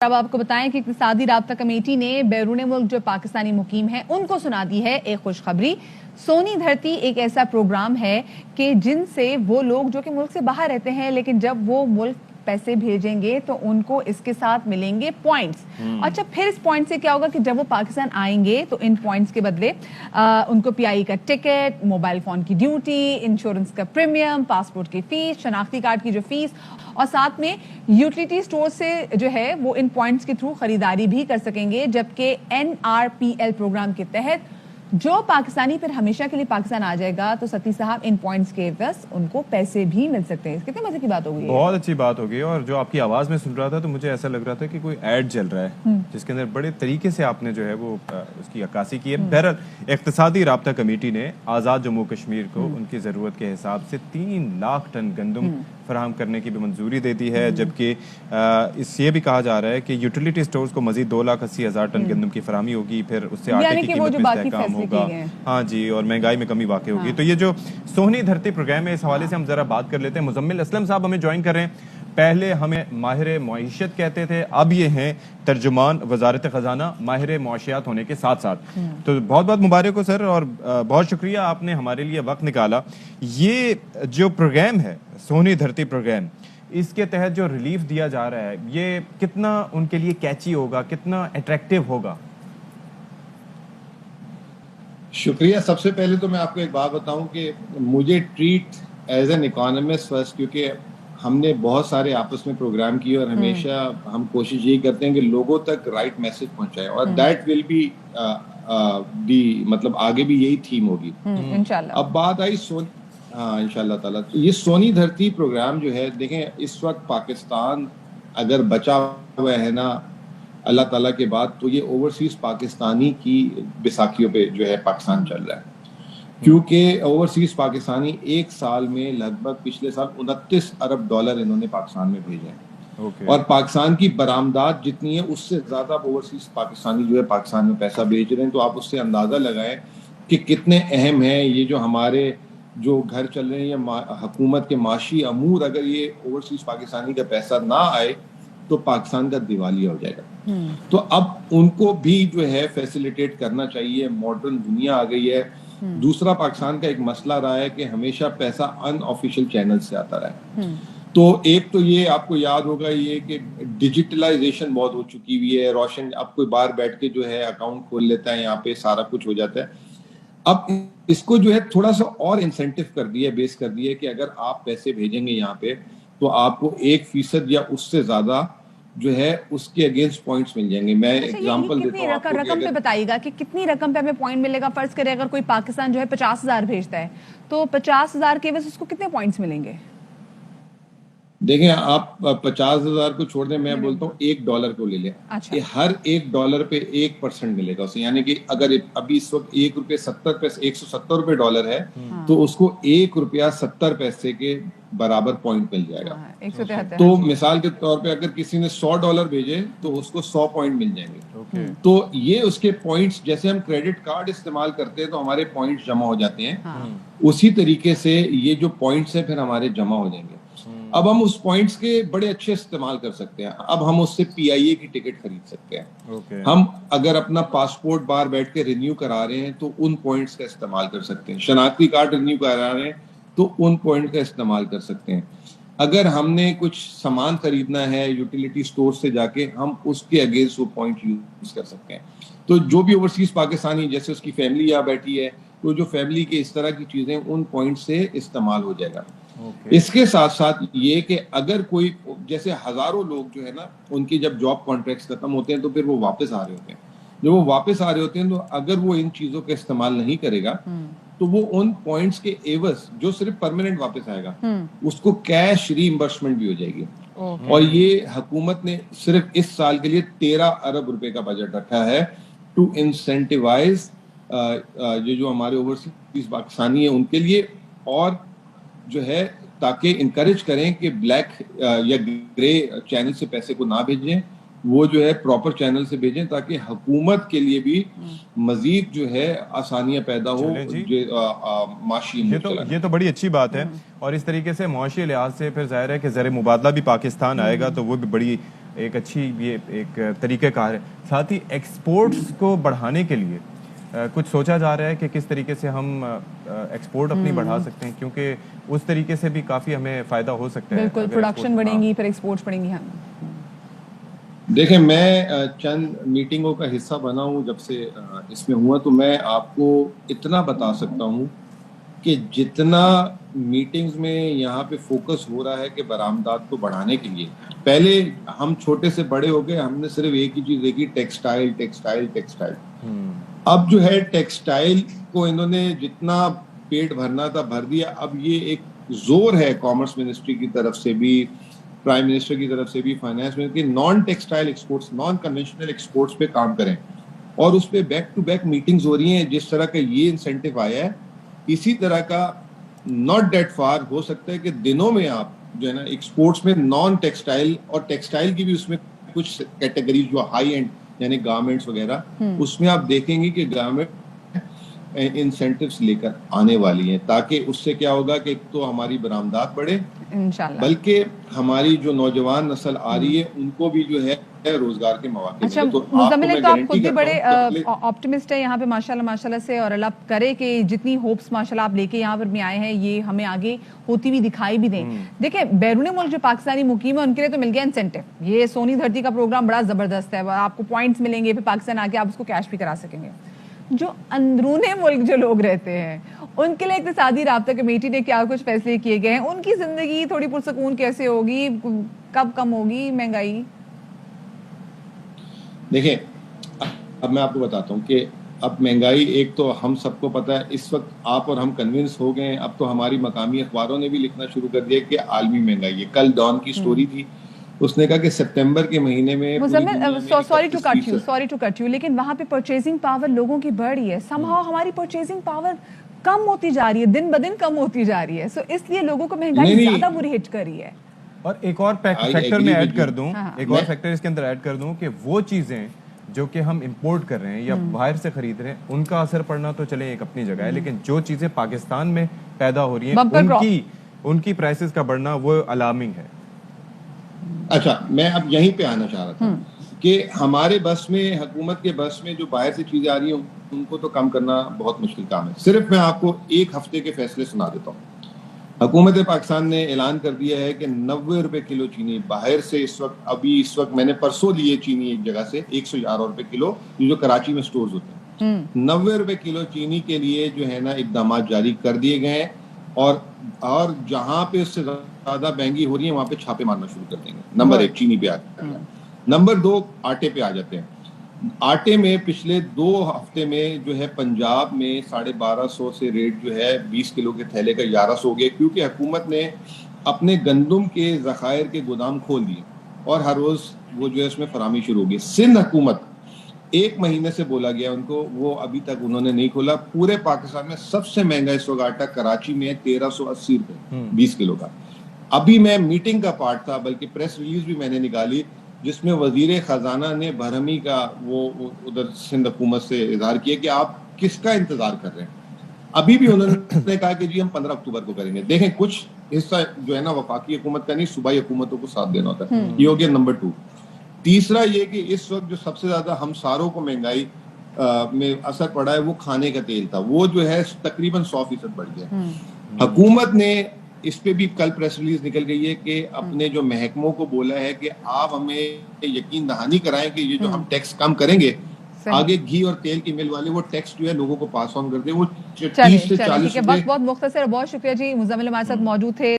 اب آپ کو بتائیں کہ اقتصادی رابطہ کمیٹی نے بیرون ملک جو پاکستانی مقیم ہیں ان کو سنا دی ہے ایک خوشخبری۔ سونی دھرتی ایک ایسا پروگرام ہے کہ جن سے وہ لوگ جو کہ ملک سے باہر رہتے ہیں لیکن جب وہ ملک پیسے بھیجیں گے تو ان کو اس کے ساتھ ملیں گے پوائنٹس۔ اچھا پھر اس پوائنٹ سے کیا ہوگا کہ جب وہ پاکستان آئیں گے تو ان پوائنٹس کے بدلے ان کو پی آئی کا ٹکٹ، موبائل فون کی ڈیوٹی، انشورنس کا پریمیم، پاسپورٹ کی فیس، شناختی کارڈ کی جو فیس اور ساتھ میں یوٹیلیٹی سٹور سے جو ہے وہ ان پوائنٹس کے تھرو خریداری بھی کر سکیں گے، جبکہ NRPL پروگرام کے تحت جو پاکستانی پھر ہمیشہ کے لیے پاکستان آ جائے گا تو ستی صاحب ان پوائنٹس کے عوض ان کو پیسے بھی مل سکتے ہیں۔ کتنے مزے کی بات ہوگی، بہت اچھی بات ہوگی۔ اور جو آپ کی آواز میں سن رہا تھا تو مجھے ایسا لگ رہا تھا کہ کوئی ایڈ چل رہا ہے جس کے اندر بڑے طریقے سے آپ نے جو ہے وہ اس کی عکاسی کی ہے۔ بہرحال اقتصادی رابطہ کمیٹی نے آزاد جموں کشمیر کو ان کی ضرورت کے حساب سے 3 لاکھ ٹن گندم فراہم کرنے کی بھی منظوری دے دی ہے، جبکہ اس یہ بھی کہا جا رہا ہے کہ یوٹیلیٹی سٹورز کو مزید 2,80,000 ٹن گندم کی فراہمی ہوگی، پھر اس سے آٹے کی قیمت میں استحکام ہوگا، ہاں جی، اور مہنگائی میں کمی واقع ہوگی۔ تو یہ جو سونی دھرتی پروگرام ہے اس حوالے سے ہم ذرا بات کر لیتے ہیں۔ مزمل اسلم صاحب ہمیں جوائن کر رہے ہیں۔ پہلے ہمیں ماہر معیشت کہتے تھے، اب یہ ہیں ترجمان وزارت خزانہ، ماہر معاشیات ہونے کے ساتھ ساتھ۔ تو بہت بہت مبارک ہو سر، اور بہت شکریہ آپ نے ہمارے لیے وقت نکالا۔ یہ جو پروگرام ہے سونی دھرتی پروگرام، اس کے تحت جو ریلیف دیا جا رہا ہے یہ کتنا ان کے لیے کیچی ہوگا، کتنا اٹریکٹیو ہوگا؟ شکریہ۔ سب سے پہلے تو میں آپ کو ایک بات بتاؤں کہ مجھے treat as an economist first, کیونکہ ہم نے بہت سارے آپس میں پروگرام کیے اور ہمیشہ ہم کوشش یہی کرتے ہیں کہ لوگوں تک رائٹ میسج پہنچائے، اور دیٹ ول بی مطلب آگے بھی یہی تھیم ہوگی انشاءاللہ۔ اب بات آئی انشاءاللہ تعالیٰ یہ سونی دھرتی پروگرام جو ہے، دیکھیں اس وقت پاکستان اگر بچا ہوا ہے نا اللہ تعالیٰ کے بعد، تو یہ اوورسیز پاکستانی کی بیساکھیوں پہ جو ہے پاکستان چل رہا ہے، کیونکہ اوورسیز پاکستانی ایک سال میں لگ بھگ پچھلے سال 29 ارب ڈالر انہوں نے پاکستان میں بھیجے ہیں، اور پاکستان کی برآمدات جتنی ہے اس سے زیادہ اوورسیز پاکستانی جو ہے پاکستان میں پیسہ بھیج رہے ہیں۔ تو آپ اس سے اندازہ لگائیں کہ کتنے اہم ہیں یہ جو ہمارے جو گھر چل رہے ہیں یا حکومت کے معاشی امور، اگر یہ اوورسیز پاکستانی کا پیسہ نہ آئے تو پاکستان کا دیوالیہ ہو جائے گا۔ تو اب ان کو بھی جو ہے فیسیلیٹیٹ کرنا چاہیے، ماڈرن دنیا آ گئی ہے۔ دوسرا پاکستان کا ایک مسئلہ رہا ہے کہ ہمیشہ پیسہ ان آفیشیل چینل سے آتا رہا ہے۔ تو ایک تو یہ آپ کو یاد ہوگا یہ کہ ڈیجیٹلائزیشن بہت ہو چکی ہوئی ہے، روشن اب کوئی باہر بیٹھ کے جو ہے اکاؤنٹ کھول لیتا ہے، یہاں پہ سارا کچھ ہو جاتا ہے۔ اب اس کو جو ہے تھوڑا سا اور انسینٹیو کر دیا، بیس کر دیا کہ اگر آپ پیسے بھیجیں گے یہاں پہ تو آپ کو 1% یا اس سے زیادہ جو ہے اس کے اگینسٹ پوائنٹس مل جائیں گے۔ میں ایگزامپل دیتا ہوں آپ کو، رقم پہ بتائیے گا کہ کتنی رقم پہ ہمیں پوائنٹ ملے گا۔ فرض کرے اگر کوئی پاکستان جو ہے 50,000 بھیجتا ہے تو 50,000 کے وجہ اس کو کتنے پوائنٹس ملیں گے؟ دیکھیں آپ 50,000 کو چھوڑ دیں، میں بولتا ہوں $1 کو لے لیں، ہر $1 پہ 1% ملے گا اسے، یعنی کہ اگر ابھی اس وقت $1.70 ڈالر ہے تو اس کو $1.70 کے برابر پوائنٹ مل جائے گا۔ تو مثال کے طور پہ اگر کسی نے $100 بھیجے تو اس کو 100 پوائنٹ مل جائیں گے۔ تو یہ اس کے پوائنٹس، جیسے ہم کریڈٹ کارڈ استعمال کرتے ہیں تو ہمارے پوائنٹس جمع ہو جاتے ہیں، اسی طریقے سے یہ جو پوائنٹس ہیں پھر ہمارے جمع ہو جائیں گے۔ اب ہم اس پوائنٹس کے بڑے اچھے استعمال کر سکتے ہیں۔ اب ہم اس سے PIA کی ٹکٹ خرید سکتے ہیں، ہم اگر اپنا پاسپورٹ باہر بیٹھ کے رینیو کرا رہے ہیں تو ان پوائنٹس کا استعمال کر سکتے ہیں، شناختی کارڈ رینیو کرا رہے ہیں تو ان پوائنٹ کا استعمال کر سکتے ہیں۔ اگر ہم نے کچھ سامان خریدنا ہے یوٹیلیٹی سٹور سے جا کے، ہم اس کے اگینسٹ وہ پوائنٹ یوز کر سکتے ہیں۔ تو جو بھی اوورسیز پاکستانی، جیسے اس کی فیملی یہاں بیٹھی ہے تو جو فیملی کے اس طرح کی چیزیں ان پوائنٹ سے استعمال ہو جائے گا۔ اس کے ساتھ ساتھ یہ کہ اگر کوئی، جیسے ہزاروں لوگ جو ہے نا ان کی جب جاب کانٹریکٹس ختم ہوتے ہیں تو پھر وہ واپس آ رہے ہوتے ہیں، جب وہ واپس آ رہے ہوتے ہیں تو اگر وہ ان چیزوں کا استعمال نہیں کرے گا تو وہ ان پوائنٹس کے ایوز جو صرف پرماننٹ واپس آئے گا اس کو کیش ری امبرسمنٹ بھی ہو جائے گی۔ اور یہ حکومت نے صرف اس سال کے لیے 13 ارب روپے کا بجٹ رکھا ہے ٹو انسینٹیوائز یہ جو ہمارے اوورسیز پاکستانی ہیں ان کے لیے، اور جو ہے تاکہ انکریج کریں کہ بلیک یا گرے چینل سے پیسے کو نہ بھیجیں، وہ جو ہے پراپر چینل سے بھیجیں تاکہ حکومت کے لیے بھی مزید جو ہے آسانیاں پیدا ہو معاشی امور چلانے۔ یہ تو بڑی اچھی بات ہے، اور اس طریقے سے معاشی لحاظ سے پھر ظاہر ہے کہ زر مبادلہ بھی پاکستان آئے گا تو وہ بھی بڑی ایک اچھی یہ ایک طریقہ کار ہے. ساتھ ہی ایکسپورٹس کو بڑھانے کے لیے کچھ سوچا جا رہا ہے کہ کس طریقے سے ہم ایکسپورٹ اپنی بڑھا سکتے ہیں, کیونکہ اس طریقے سے بھی کافی ہمیں فائدہ ہو سکتا ہے. بالکل, پروڈکشن بڑھیں گی, پھر ایکسپورٹس بڑھیں گی. دیکھیں, میں چند میٹنگوں کا حصہ بنا ہوں جب سے اس میں ہوا, تو میں آپ کو اتنا بتا سکتا ہوں کہ جتنا میٹنگز میں یہاں پہ فوکس ہو رہا ہے کہ برآمدات کو بڑھانے کے لیے, پہلے ہم چھوٹے سے بڑے ہو گئے, ہم نے صرف ایک ہی چیز دیکھی, ٹیکسٹائل ٹیکسٹائل ٹیکسٹائل. اب جو ہے ٹیکسٹائل کو انہوں نے جتنا پیٹ بھرنا تھا بھر دیا. اب یہ ایک زور ہے کامرس منسٹری کی طرف سے بھی, پرائم منسٹر کی طرف سے بھی, فائنانس منسٹر کی, naan textile exports, naan conventional exports پہ کام کریں, اور اس پہ بیک ٹو بیک میٹنگز ہو رہی ہیں. جس طرح کا یہ انسینٹیو آیا ہے, اسی طرح کا ناٹ دیٹ فار ہو سکتا ہے کہ دنوں میں آپ جو ہے نا ایکسپورٹس میں نان ٹیکسٹائل اور ٹیکسٹائل کی بھی اس میں کچھ کیٹیگریز جو ہائی اینڈ یعنی گارمنٹس وغیرہ, اس میں آپ دیکھیں گے کہ گارمنٹ انسینٹیوز لے کر آنے والی ہیں, تاکہ اس سے کیا ہوگا کہ ایک تو ہماری برآمدات بڑھے, بلکہ ہماری جو نوجوان نسل آ رہی ہے ان کو بھی جو ہے روزگار کے مواقع. اچھا مزمل, تو آپ خود بھی بڑے آپٹیمسٹ ہیں یہاں پہ ماشاءاللہ سے, اور اللہ کرے کہ جتنی ہوپس ماشاءاللہ آپ لے کے یہاں پر بھی آئے ہیں یہ ہمیں آگے ہوتی بھی دکھائی بھی دیں. دیکھیں, بیرون ملک جو پاکستانی مقیم ہے ان کے لیے تو مل گیا انسینٹیو. یہ سونی دھرتی کا پروگرام بڑا زبردست ہے, آپ کو پوائنٹس ملیں گے, پھر پاکستان آ کے آپ اس کو کیش بھی کرا سکیں گے. جو اندرون ملک جو لوگ رہتے ہیں ان کے لیے اقتصادی رابطہ کمیٹی نے کیا کچھ فیصلے کیے گئے ہیں, ان کی زندگی تھوڑی پرسکون کیسے ہوگی, کب کم ہوگی مہنگائی؟ دیکھیں, اب میں آپ کو بتاتا ہوں کہ اب مہنگائی ایک تو ہم سب کو پتہ ہے, اس وقت آپ اور ہم کنونس ہو گئے ہیں, اب تو ہماری مقامی اخباروں نے بھی لکھنا شروع کر دیا کہ عالمی مہنگائی ہے. کل ڈان کی سٹوری تھی, اس نے کہا کہ سپٹمبر کے مہینے میں سوری ٹو کٹ یو, لیکن وہاں پہ پرچیزنگ پاور لوگوں کی بڑھ رہی ہے, سم ہاؤ ہماری پرچیزنگ پاور کم ہوتی جا رہی ہے, دن بدن کم ہوتی جا رہی ہے. سو اس لیے لوگوں کو مہنگائی زیادہ بری ہٹ کر رہی ہے. اور ایک اور فیکٹر میں ایڈ کر دوں, ایک اور فیکٹر اس کے اندر ایڈ کر دوں کہ وہ چیزیں جو کہ ہم امپورٹ کر رہے ہیں یا باہر سے خرید رہے ہیں ان کا اثر پڑنا تو چلے ایک اپنی جگہ ہے, لیکن جو چیزیں پاکستان میں پیدا ہو رہی ہیں ان کی پرائسز کا بڑھنا وہ الارمنگ ہے. اچھا, میں اب یہیں پہ آنا چاہ رہا تھا کہ ہمارے بس میں, حکومت کے بس میں جو باہر سے چیزیں آ رہی ہیں ان کو تو کم کرنا بہت مشکل کام ہے. صرف میں آپ کو ایک ہفتے کے فیصلے سنا دیتا ہوں. حکومت پاکستان نے اعلان کر دیا ہے کہ 90 روپے کلو چینی باہر سے اس وقت میں نے پرسوں لیے چینی ایک جگہ سے 111 روپے کلو, جو کراچی میں سٹورز ہوتے ہیں, 90 روپے کلو چینی کے لیے جو ہے نا اقدامات جاری کر دیے گئے ہیں, اور جہاں پہ اس سے زیادہ مہنگی ہو رہی ہے وہاں پہ چھاپے مارنا شروع کر دیں گے. نمبر 1 چینی پہ آ جاتے ہیں. نمبر 2 آٹے پہ آ جاتے ہیں. آٹے میں پچھلے 2 ہفتے میں جو ہے پنجاب میں 1250 سے ریٹ جو ہے 20 کلو کے تھیلے کا 1100 ہو گیا, کیونکہ حکومت نے اپنے گندم کے ذخائر کے گودام کھول دیے اور ہر روز وہ جو ہے اس میں فراہمی شروع ہو گئی. سندھ حکومت 1 مہینے سے بولا گیا ان کو, وہ ابھی تک انہوں نے نہیں کھولا. پورے پاکستان میں سب سے مہنگا اس وقت آٹا کراچی میں 1380 روپے 20 کلو کا. ابھی میں میٹنگ کا پارٹ تھا, بلکہ پریس ریلیز بھی میں نے نکالی, جس میں وزیر خزانہ نے برہمی کا وہ ادھر سندھ حکومت سے اظہار کیا کہ آپ کس کا انتظار کر رہے ہیں. ابھی بھی انہوں نے کہا کہ جی ہم 15 اکتوبر کو کریں گے. دیکھیں, کچھ حصہ جو ہے نا وفاقی حکومت کا نہیں, صوبائی حکومتوں کو ساتھ دینا ہوتا ہے. یہ ہو گیا نمبر 2. تیسرا یہ کہ اس وقت جو سب سے زیادہ ہم ساروں کو مہنگائی میں اثر پڑا ہے وہ کھانے کا تیل تھا, وہ جو ہے تقریباً 100% بڑھ گیا. حکومت نے اس پہ بھی کل پریس ریلیز نکل گئی ہے کہ اپنے جو محکموں کو بولا ہے کہ آپ ہمیں یقین دہانی کرائیں کہ یہ جو ہم ٹیکس کم کریں گے, آگے گھی اور تیل کی مل والے وہ ٹیکس جو ہے لوگوں کو پاس آن کر دیں, وہ 30 سے 40 روپے. بہت مختصر, بہت شکریہ جی. مزمل ہمارے ساتھ موجود تھے.